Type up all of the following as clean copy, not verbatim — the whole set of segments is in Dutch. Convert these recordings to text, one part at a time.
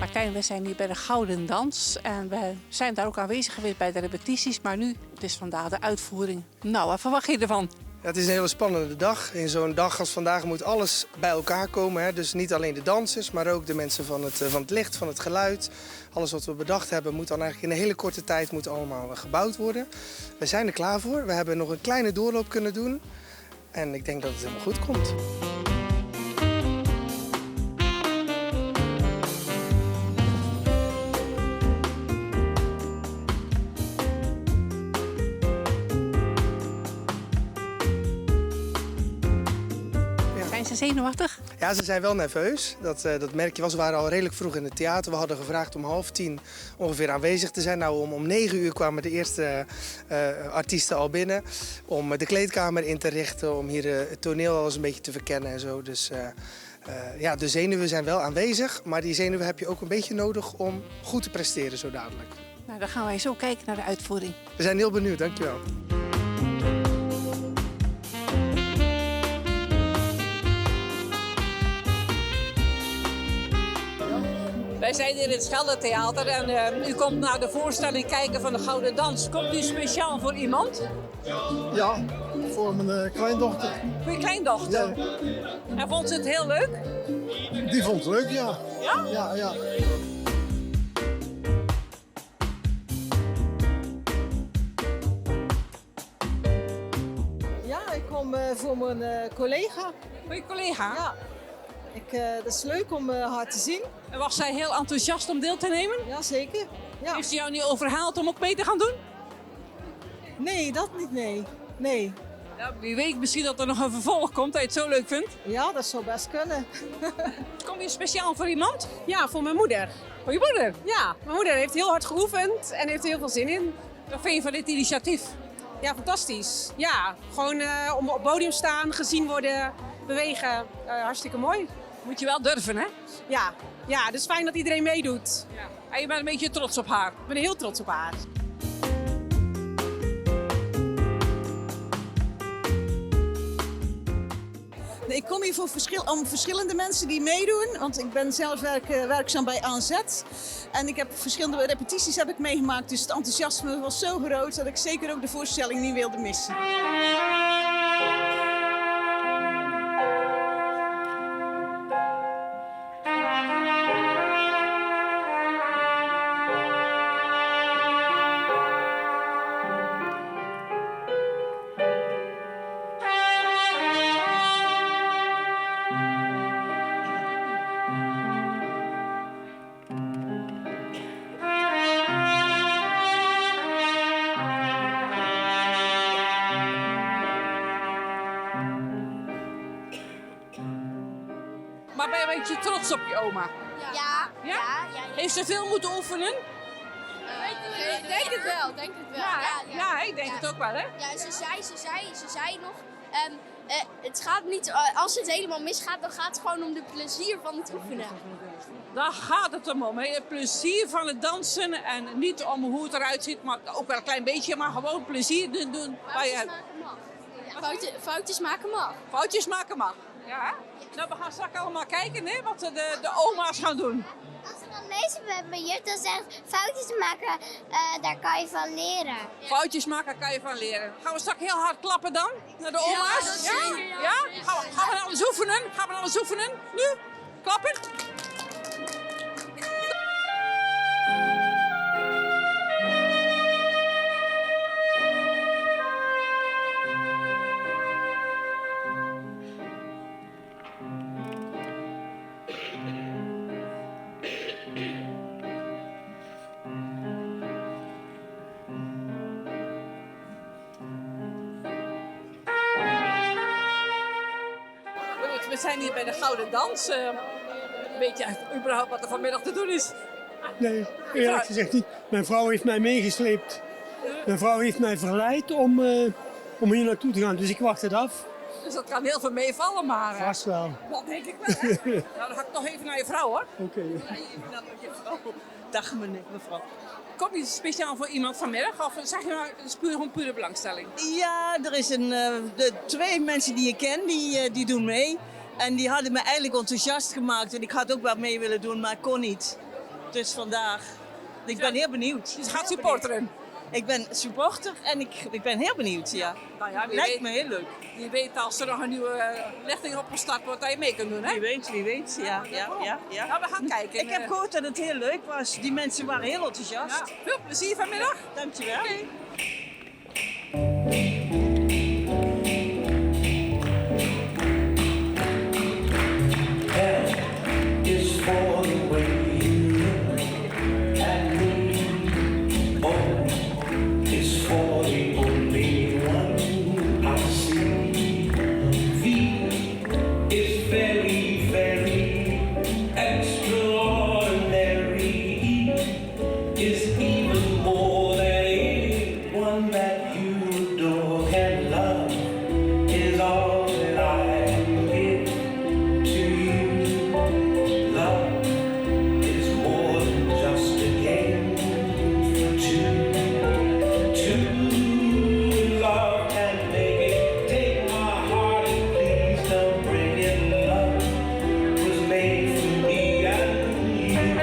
Martijn, we zijn hier bij de Gouden Dans en we zijn daar ook aanwezig geweest bij de repetities, maar nu, het is vandaag de uitvoering. Nou, wat verwacht je ervan? Ja, het is een hele spannende dag. In zo'n dag als vandaag moet alles bij elkaar komen. Hè? Dus niet alleen de dansers, maar ook de mensen van het licht, van het geluid. Alles wat we bedacht hebben moet dan eigenlijk in een hele korte tijd allemaal gebouwd worden. We zijn er klaar voor. We hebben nog een kleine doorloop kunnen doen. En ik denk dat het helemaal goed komt. Zijn ze zenuwachtig? Ja, ze zijn wel nerveus. Dat merk je wel. Ze waren al redelijk vroeg in het theater. We hadden gevraagd om 9:30 ongeveer aanwezig te zijn. Nou, om 9 uur kwamen de eerste artiesten al binnen. Om de kleedkamer in te richten. Om hier het toneel al eens een beetje te verkennen en zo. Dus ja, de zenuwen zijn wel aanwezig. Maar die zenuwen heb je ook een beetje nodig om goed te presteren zo dadelijk. Nou, dan gaan wij zo kijken naar de uitvoering. We zijn heel benieuwd. Dankjewel. Wij zijn hier in het Scheldetheater en u komt naar de voorstelling kijken van de Gouden Dans. Komt u speciaal voor iemand? Ja, voor mijn kleindochter. Voor je kleindochter? Ja. En vond ze het heel leuk? Die vond het leuk, ja. Ja? Ja. Ja, ik kom voor mijn collega. Voor je collega? Ja. Dat is leuk om haar te zien. En was zij heel enthousiast om deel te nemen? Ja, zeker. Ja. Heeft ze jou niet overhaald om ook mee te gaan doen? Nee, dat niet, nee. Ja, wie weet misschien dat er nog een vervolg komt dat je het zo leuk vindt. Ja, dat zou best kunnen. Kom je speciaal voor iemand? Ja, voor mijn moeder. Voor je moeder? Ja, mijn moeder heeft heel hard geoefend en heeft er heel veel zin in. Wat vind je van dit initiatief? Ja, fantastisch. Ja, gewoon om op het podium staan, gezien worden, bewegen. Hartstikke mooi. Moet je wel durven, hè? Ja, dus fijn dat iedereen meedoet. Ja. En je bent een beetje trots op haar. Ik ben heel trots op haar. Ik kom hier voor verschillende mensen die meedoen, want ik ben zelf werkzaam bij ANZ. En ik heb verschillende repetities meegemaakt, dus het enthousiasme was zo groot dat ik zeker ook de voorstelling niet wilde missen. Maar ben je een beetje trots op je oma? Ja. Heeft ze veel moeten oefenen? Denk het wel. Ja, ik denk het ook wel, hè? Ja, ze zei nog, het gaat niet, als het helemaal misgaat, dan gaat het gewoon om de plezier van het oefenen. Daar gaat het om, hè? Het plezier van het dansen en niet om hoe het eruit ziet, maar ook wel een klein beetje, maar gewoon plezier doen. Foutjes maken mag. Foutjes maken mag. Ja. Nou, we gaan straks allemaal kijken, hè, wat de oma's gaan doen. Als we dan lezen bij mijn juf, dan zegt foutjes maken, daar kan je van leren. Foutjes maken kan je van leren. Gaan we straks heel hard klappen dan? Naar de oma's? Ja? Gaan we alles oefenen? Gaan we alles oefenen? Nu? Klappen? We zijn hier bij de Gouden Dans. Weet je überhaupt wat er vanmiddag te doen is? Nee, eerlijk gezegd niet. Mijn vrouw heeft mij meegesleept. Mijn vrouw heeft mij verleid om hier naartoe te gaan, dus ik wacht het af. Dus dat kan heel veel meevallen, maar... Vast wel. Dat denk ik wel. Hè? Nou, dan ga ik nog even naar je vrouw, hoor. Oké. Dag mevrouw. Kom je speciaal voor iemand vanmiddag of zeg je nou, het is puur pure belangstelling? Ja, er is twee mensen die ik ken, die doen mee. En die hadden me eigenlijk enthousiast gemaakt. En ik had ook wel mee willen doen, maar ik kon niet. Dus vandaag. Ik ben heel benieuwd. Je gaat supporteren. Ik ben supporter en ik ben heel benieuwd, ja. Nou ja, Lijkt me heel leuk. Wie weet als er nog een nieuwe lichting opgestart wordt, dat je mee kunt doen, hè? Wie weet, ja. Nou, we gaan kijken. Ik heb gehoord dat het heel leuk was. Die mensen waren heel enthousiast. Ja, veel plezier vanmiddag. Dankjewel. Okay. Is for the way you look at me. O is for the only one I see. V is very, very extraordinary. E is even more than anyone that you adore and love. Is all that I give to you. Love is more than just a game for two. Two love can make it. Take my heart and please don't bring it. Love was made for me and you.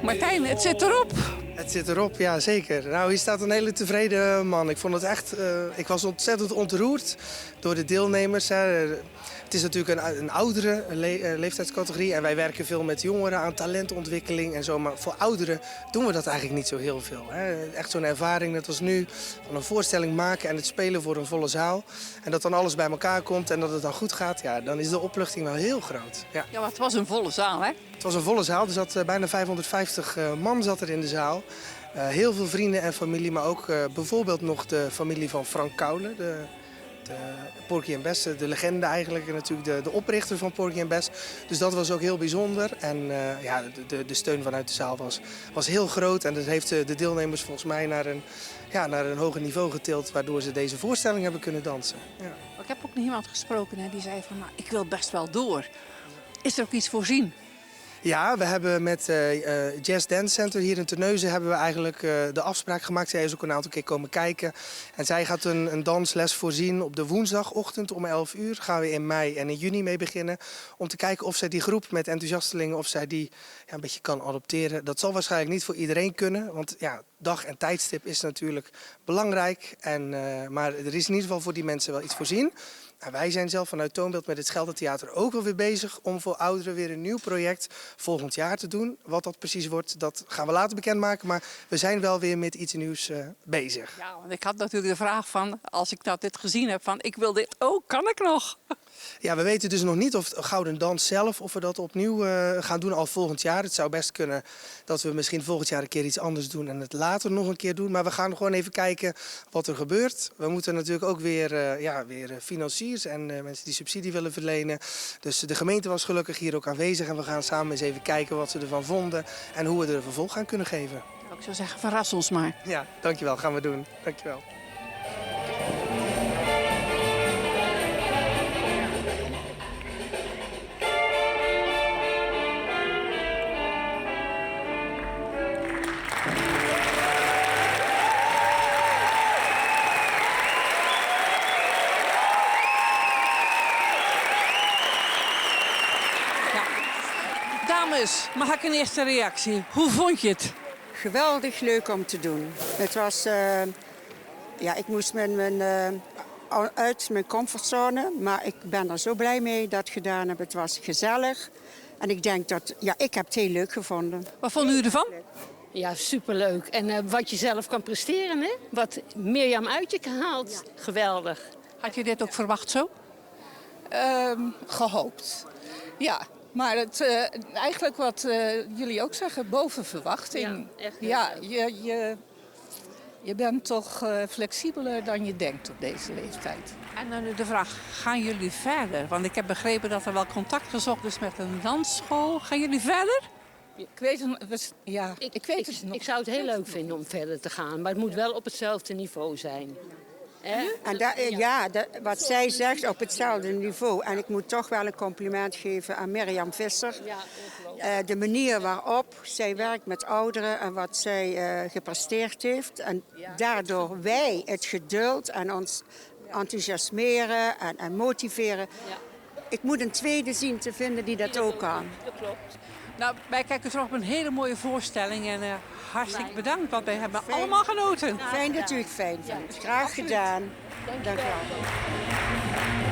Martijn, het zit erop. Het zit erop, ja zeker. Nou, hier staat een hele tevreden man. Ik vond het echt, ik was ontzettend ontroerd door de deelnemers. Hè. Het is natuurlijk een oudere leeftijdscategorie en wij werken veel met jongeren aan talentontwikkeling en zo. Maar voor ouderen doen we dat eigenlijk niet zo heel veel. Hè. Echt zo'n ervaring, net als nu, van een voorstelling maken en het spelen voor een volle zaal. En dat dan alles bij elkaar komt en dat het dan goed gaat, ja, dan is de opluchting wel heel groot. Ja. Ja, maar het was een volle zaal, hè? Het was een volle zaal, er zat bijna 550 man zat er in de zaal. Heel veel vrienden en familie, maar ook bijvoorbeeld nog de familie van Frank Koulen, de Porgy & Bess, de legende eigenlijk, en natuurlijk de oprichter van Porgy & Bess. Dus dat was ook heel bijzonder. En ja, de steun vanuit de zaal was heel groot. En dat heeft de deelnemers volgens mij naar een hoger niveau getild, waardoor ze deze voorstelling hebben kunnen dansen. Ja. Ik heb ook nog iemand gesproken hè, die zei van, nou, ik wil best wel door. Is er ook iets voorzien? Ja, we hebben met Jazz Dance Center hier in Terneuzen hebben we eigenlijk de afspraak gemaakt. Zij is ook een aantal keer komen kijken. En zij gaat een dansles voorzien op de woensdagochtend om 11 uur. Gaan we in mei en in juni mee beginnen. Om te kijken of zij die groep met enthousiastelingen, of zij die een beetje kan adopteren. Dat zal waarschijnlijk niet voor iedereen kunnen. Want ja, dag en tijdstip is natuurlijk belangrijk. Maar er is in ieder geval voor die mensen wel iets voorzien. En wij zijn zelf vanuit Toonbeeld met het Scheldentheater ook wel weer bezig om voor ouderen weer een nieuw project volgend jaar te doen. Wat dat precies wordt, dat gaan we later bekendmaken. Maar we zijn wel weer met iets nieuws bezig. Ja, want ik had natuurlijk de vraag van, als ik dat dit gezien heb, van ik wil dit ook, kan ik nog? Ja, we weten dus nog niet of Gouden Dans zelf, of we dat opnieuw gaan doen al volgend jaar. Het zou best kunnen dat we misschien volgend jaar een keer iets anders doen en het later nog een keer doen. Maar we gaan gewoon even kijken wat er gebeurt. We moeten natuurlijk ook weer financiers en mensen die subsidie willen verlenen. Dus de gemeente was gelukkig hier ook aanwezig en we gaan samen eens even kijken wat ze ervan vonden en hoe we er een vervolg aan kunnen geven. Ik zou zeggen, verras ons maar. Ja, dankjewel. Gaan we doen. Dankjewel. Dames, mag ik een eerste reactie? Hoe vond je het? Geweldig leuk om te doen. Het was, ik moest uit mijn comfortzone, maar ik ben er zo blij mee dat ik het gedaan heb. Het was gezellig en ik denk dat, ik heb het heel leuk gevonden. Wat vonden u ervan? Ja, superleuk. En wat je zelf kan presteren, hè? Wat Mirjam uit je haalt, geweldig. Had je dit ook verwacht zo? Gehoopt, ja. Maar eigenlijk wat jullie ook zeggen, boven verwachting. Ja, echt je bent toch flexibeler dan je denkt op deze leeftijd. En dan nu de vraag, gaan jullie verder? Want ik heb begrepen dat er wel contact gezocht is met een dansschool. Gaan jullie verder? Ik weet het, ja, ik weet het nog. Ik zou het heel leuk vinden om verder te gaan, maar het moet wel op hetzelfde niveau zijn. En wat zij zegt, op hetzelfde niveau. En ik moet toch wel een compliment geven aan Mirjam Visser. De manier waarop zij werkt met ouderen en wat zij gepresteerd heeft. En daardoor wij het geduld en ons enthousiasmeren en motiveren. Ik moet een tweede zien te vinden die dat ook kan. Dat klopt. Nou, wij kijken terug op een hele mooie voorstelling en hartstikke bedankt, want wij hebben allemaal genoten. Fijn dat u het fijn vindt. Graag gedaan. Dank u wel.